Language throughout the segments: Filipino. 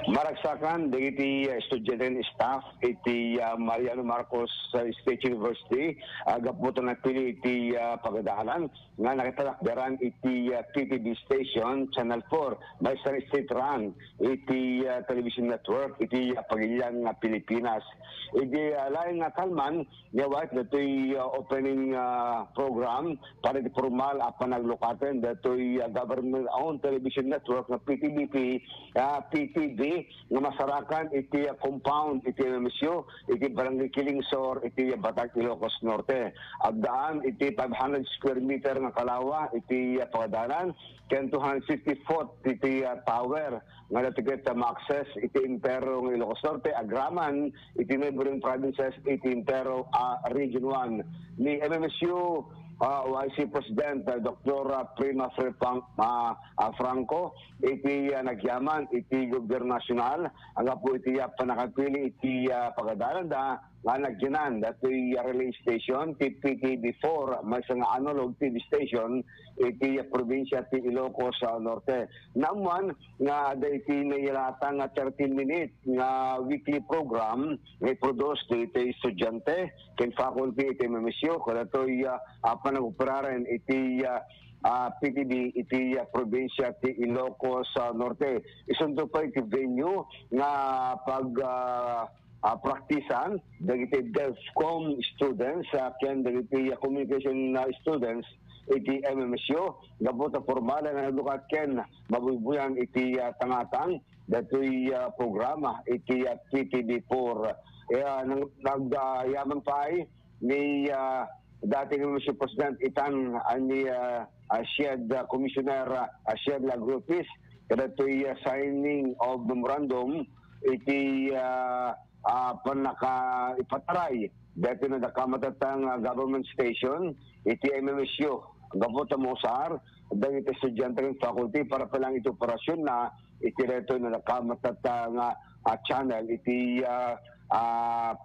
Maragsakan dagiti estudyante and staff iti Mariano Marcos State University gaputo nagpili iti pagadalan nga nakitalakdaran iti PTV station Channel 4 may sa state run iti television network iti Pagilian nga Pilipinas. Iti lain nga kalman niwat datoy opening program para iti formal panaglukaten datoy government-owned television network nga PTV nga masarakan iti compound iti Misyo iti Barangay Kilingsor iti Batag Ilocos Norte. Agdaan iti 500 square meter nga kalawa iti pagadalan ken 250 foot iti tower nga natiket sa access iti Impero ng Ilocos Norte agraman iti neighboring provinces iti Impero Region 1 ni MMSU YC President Dr. Prima Franco iti nagyaman iti gobyerno nasyonal ang po iti panakapili iti pagadalan da nga nagyanan datoy relay station ti PTV4 may nga analog TV station iti probinsya ti Ilocos Norte. Naman nga iti nayilata nga 13 minute nga weekly program nga produce iti estudyante ken faculty iti MMSU kada toy panagoperaran iti PTV iti probinsya ti Ilocos Norte. Isundo pa iti venue nga praktisan dagiti DELSCOM students ken dagiti communication students iti MMSU gabuta formal nga edukat ken mabubuyan iti tangatang datoy programa iti PTV4 nagyaman pa ni dating MMSU President Itan ani Shed Commissioner Shed Lagrupis kada toy signing of memorandum iti panaka ipataray dati na nakamatatang government station iti MMSU gabuta Mosar dahil iti estudyante ng faculty para palang iti operasyon na iti reto na nakamatatang channel iti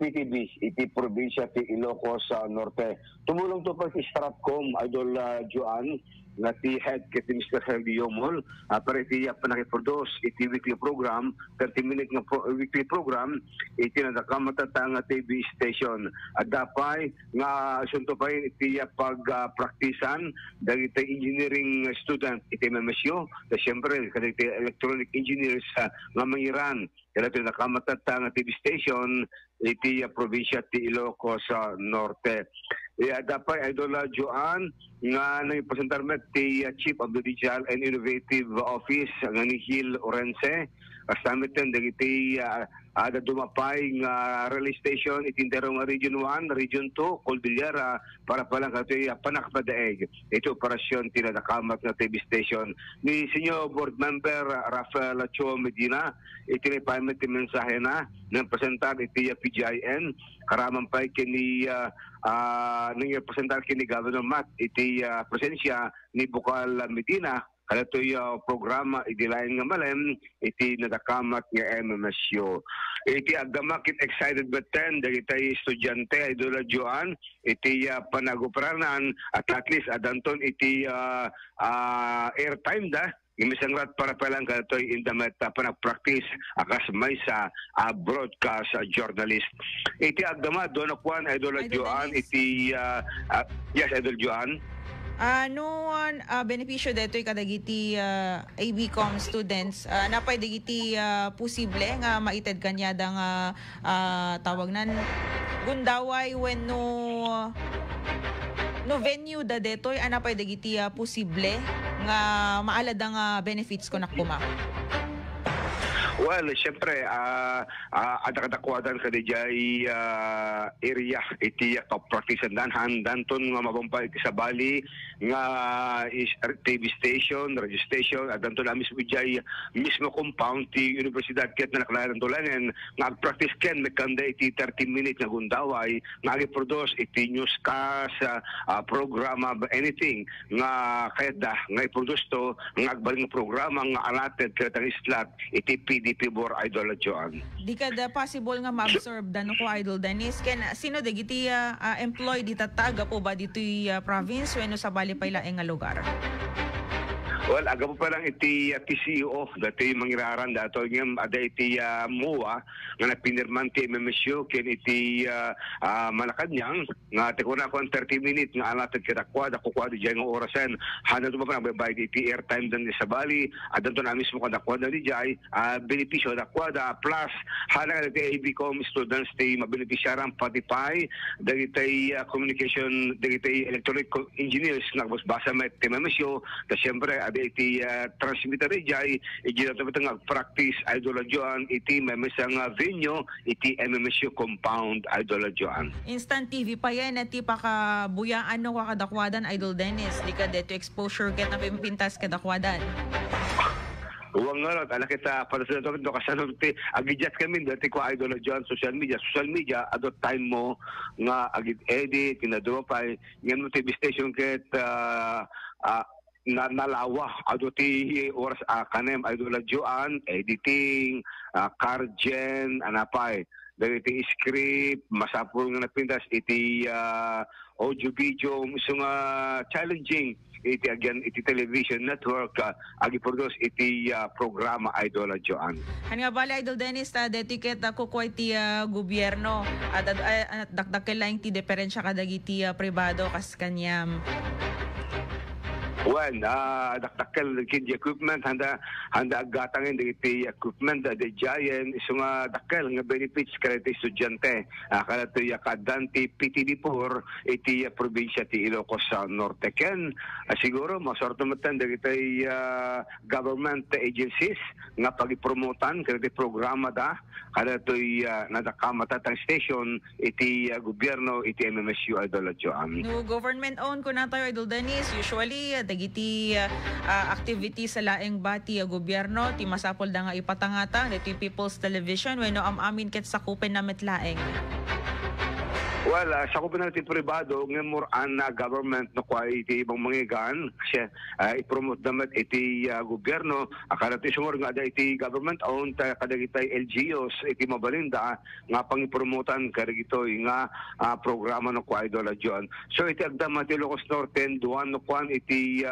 PTV iti probinsya ti Ilocos Norte. Tumulong to pa si Stratcom Idol Joan nga ti head kiti Mr. Helgi Yomol para iti panakiproduce iti weekly program 30 minute nga weekly program iti nadakamatatang TV station at dapay nga sunto pa iti pagpraktisan dagiti engineering student iti MMSU na siyempre kaditi electronic engineers nga mangiran kada iti nakamatatang TV station iti probinsya ti Ilocos Norte. Dapat Idol Joan nga nagpresentar met ti Chief of the Digital and Innovative Office nga ni Gil Orense kasama ten dagiti dumapay nga relay station iti Intero nga Region 1, Region 2, Cordillera para palang katoy panakpadaeg ito operasyon tinadakamat nga TV station ni Senior Board Member Rafael Cho Medina iti payment ti mensahe na ng presentar iti PGIN karaman pa kini nang presentar kini Governor Matt iti presensya ni Bukal Medina kada to'y programa idilayan nga malem iti nadakamat nga MMSU. Iti agamakit excited beten dagiti estudyante Idol Joan iti panagoperanan at least adanton iti airtime da imisang rat para palang katoy in the meta panag-practice akas may sa broadcast journalist. Iti agdama doon akuan Idol Joan iti yes Idol Joan. Benepisyo deto'y kadagiti ABCOM students napay dagiti posible nga maited kanyada nga tawag nan gundaway when no venue da deto'y napay dagiti posible nga maalad nga benefits ko nakpuma. Well, siyempre, adakadakwadan ka di jay area iti practice danton nga mabumpay iti sa Bali nga TV station, radio station, adanton na mismo jay mismo compound ti universidad ket na nakalaran tulanen nga practice ken mekanda iti 30 minutes na gundaway nga i-produce iti newscast programa anything nga kayda nga i-produce to nga agbaling programa nga allotted ket ang slot iti PDP-4 Idol Joan. Di kada possible nga ma-absorb dano ko Idol Dennis ken sino dagiti employee di tataga po ba ditoy province wenno sa Bali pay laeng nga lugar? Well, aga po pa lang iti PCO, dati mangiraran dato ngem ada iti MOA nga napinirman ti MMSU ken iti Malacanang nga tekuna ko 30 minutes nga alatad kadakwada kukwado diay nga orasen hanan mo pa nagbayad iti airtime dan sa Bali adan to na mismo kadakwada di diay benepisyo dakwada plus hanan iti ABCom students ti mabenepisyaran patipay dagiti communication dagiti electronic engineers nagbasa met ti MMSU ta syempre iti transmitter jay ijinato nga practice idolodyoan iti memisang venue iti MMSU compound idolodyoan. Instant TV pa yan at ti pakabuyaan no kakadakwadan Idol Dennis. Di ka dito exposure ket na pimpintas kadakwadan. Uwang nga ron, ala kita para sa ito kasanong ti agidjat kami dati ko idol dyan social media adot time mo nga agid edit kinadro pa ngem mo TV station ket nalawa aduti oras kanem idol dyan editing cargen anapay dagiti script masapul nga nagpintas iti audio video isang challenging iti again iti television network agi-produce iti programa Idol Joan. Hani nga bali Idol Dennis deti ket kukuha iti gobyerno at dakdakel lang ti diferensya kadagiti pribado kas kanyam. Well, dakdakkel kid equipment handa agatangin iti equipment the giant iso nga dakkel nga benefits kada iti estudyante kada iti kadanti PTD4 iti probinsya ti Ilocos Norte ken siguro masorto matan dagiti government agencies nga pagipromotan kada iti programa da kada iti nadakamatatang station iti gobyerno iti MMSU Idol Joan. No government owned ko na tayo Idol Dennis usually dagiti activity sa laeng bati gobyerno ti masapol da nga ipatangata iti People's Television wenno amin ket sakupen na metlaeng. Well, sakupan natin pribado ng more na government no kwa iti ibang mangigan kasi i-promote damat iti gobyerno akala ti sumor nga da iti government owned kadagitay LGUs iti mabalinda nga pangipromotan kadagitoy nga programa no kwa Idol Joan. So iti agdam ti Ilocos Norte duan no kwan iti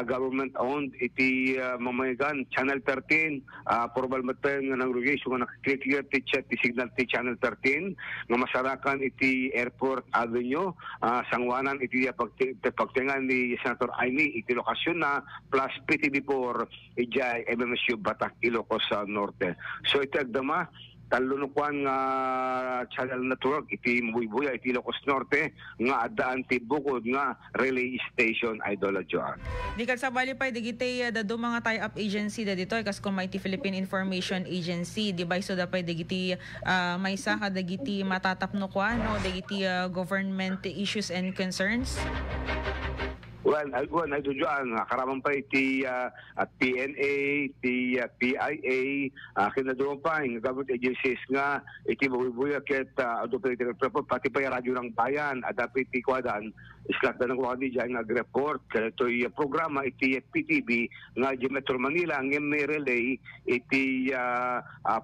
government owned iti mamagigan Channel 13 formal mateng nga nangrugisyo nga nakiklear ti chat ti signal ti Channel 13 nga masarakan iti Airport Avenue, sangwanan iti pagtingan ni Senator Aimee iti lokasyon na plus PTB4 ijay MMSU Batak Ilocos Norte. So iti agdama talunukuan nga channel network iti Mbuy-Buya iti Ilocos Norte nga adaan ti bukod nga relay station Idol Joan. Di ka sa bali pa digiti dado mga tie-up agency da dito kas kung iti Philippine Information Agency di ba so da pa digiti maysa ka dagiti matatapno kwa no dagiti government issues and concerns. Well, Idol Joan, karaman pa iti PNA, iti PIA, kinaduro pa yung government agencies nga iti Mbuy-Buya ket pati pa yung radyo ng bayan at dapat iti kwadan islat na ng wakadi dyan nag-report ito yung programa iti PTB nga di Metro Manila ng may relay iti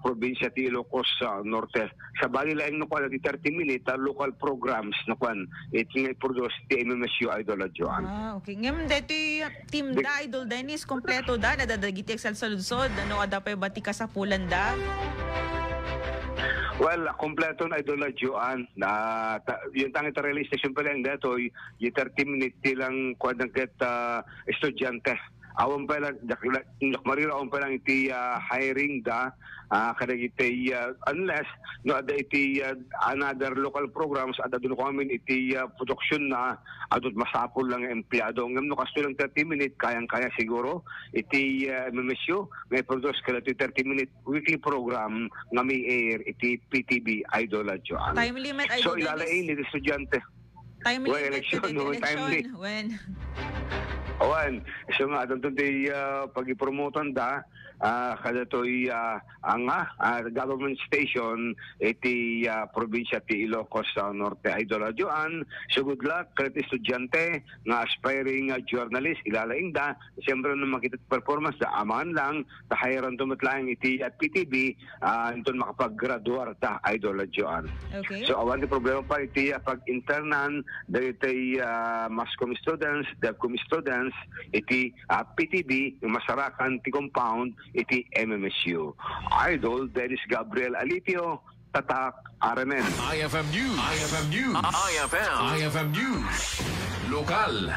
probinsya ti Ilocos Norte. Sa bali lang no kwan iti 30 minutes local programs na kwan iti nga produce ti MMSU Idol Joan. Okay. Ngem deti team da Idol Dennis kompleto da nadadagiti sa lunsod ano ada pa bati ka sa Pulanda. Well, kompleto na Idol Joan na yung tangi ta relay station pa lang dito yung 30 minutes lang kwadang ket estudyante. Awan pa lang marira awan pa lang iti hiring da kadagiti unless no ada iti another local programs ada doon kami iti production na adot masapol lang empleyado ngam no kasto lang 30 minutes kayang-kaya siguro iti MMSU may produce kada 30 minute weekly program nga may air iti PTB Idol Joan. Time limit Idol. So ilalain ni estudyante. Time limit election when Awan, so nga doon di pag-ipromotan da kada to'y government station iti probinsya ti Ilocos Norte Idol Joan. So good luck kada estudyante nga aspiring journalist ilalaing da siyempre nung makita performance da aman lang tahayaran tumatlang iti at PTB ito makapag-graduar ta Idol Joan. Okay. So awan di problema pa iti pag-internan dahil iti mass comm students, DevComm students iti PTB Masarakan ti compound iti MMSU. Idol Dennis Gabriel Alitio, Tatak RMN. IFM News. IFM News. IFM News. Lokal.